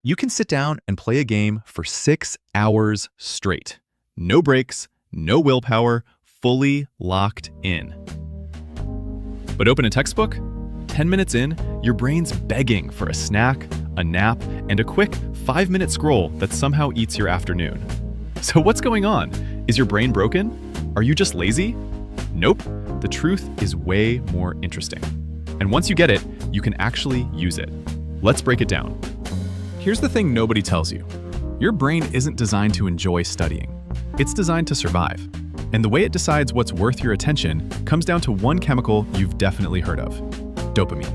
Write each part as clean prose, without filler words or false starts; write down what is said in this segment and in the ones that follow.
You can sit down and play a game for 6 hours straight. No breaks, no willpower, fully locked in. But open a textbook? 10 minutes in, your brain's begging for a snack, a nap, and a quick 5-minute scroll that somehow eats your afternoon. So what's going on? Is your brain broken? Are you just lazy? Nope. The truth is way more interesting. And once you get it, you can actually use it. Let's break it down. Here's the thing nobody tells you. Your brain isn't designed to enjoy studying. It's designed to survive. And the way it decides what's worth your attention comes down to one chemical you've definitely heard of: dopamine.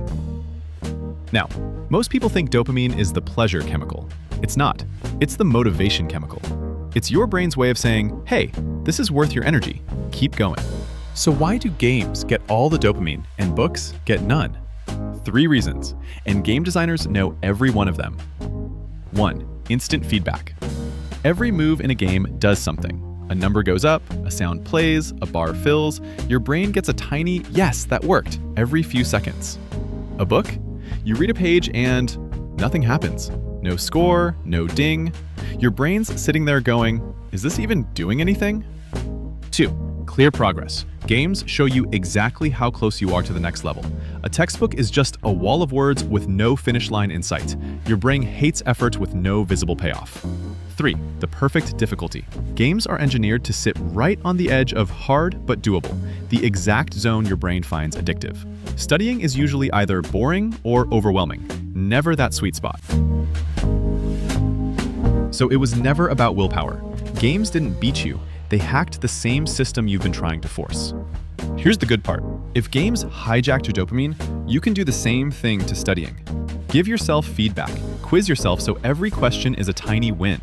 Now, most people think dopamine is the pleasure chemical. It's not. It's the motivation chemical. It's your brain's way of saying, hey, this is worth your energy. Keep going. So why do games get all the dopamine and books get none? 3 reasons, and game designers know every one of them. 1. Instant feedback. Every move in a game does something. A number goes up, a sound plays, a bar fills. Your brain gets a tiny, yes, that worked, every few seconds. A book? You read a page and nothing happens. No score, no ding. Your brain's sitting there going, is this even doing anything? 2. Clear progress. Games show you exactly how close you are to the next level. A textbook is just a wall of words with no finish line in sight. Your brain hates effort with no visible payoff. 3. The perfect difficulty. Games are engineered to sit right on the edge of hard but doable, the exact zone your brain finds addictive. Studying is usually either boring or overwhelming, never that sweet spot. So it was never about willpower. Games didn't beat you. They hacked the same system you've been trying to force. Here's the good part. If games hijacked your dopamine, you can do the same thing to studying. Give yourself feedback. Quiz yourself so every question is a tiny win.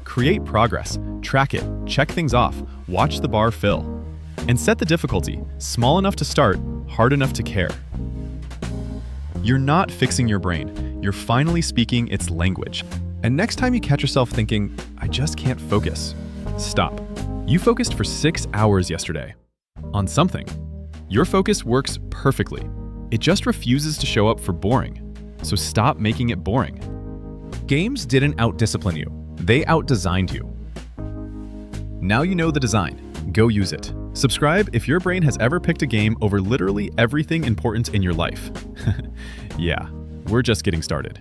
Create progress. Track it. Check things off. Watch the bar fill. And set the difficulty. Small enough to start, hard enough to care. You're not fixing your brain. You're finally speaking its language. And next time you catch yourself thinking, I just can't focus, stop. You focused for 6 hours yesterday on something. Your focus works perfectly. It just refuses to show up for boring. So stop making it boring. Games didn't out-discipline you. They out-designed you. Now you know the design. Go use it. Subscribe if your brain has ever picked a game over literally everything important in your life. Yeah, we're just getting started.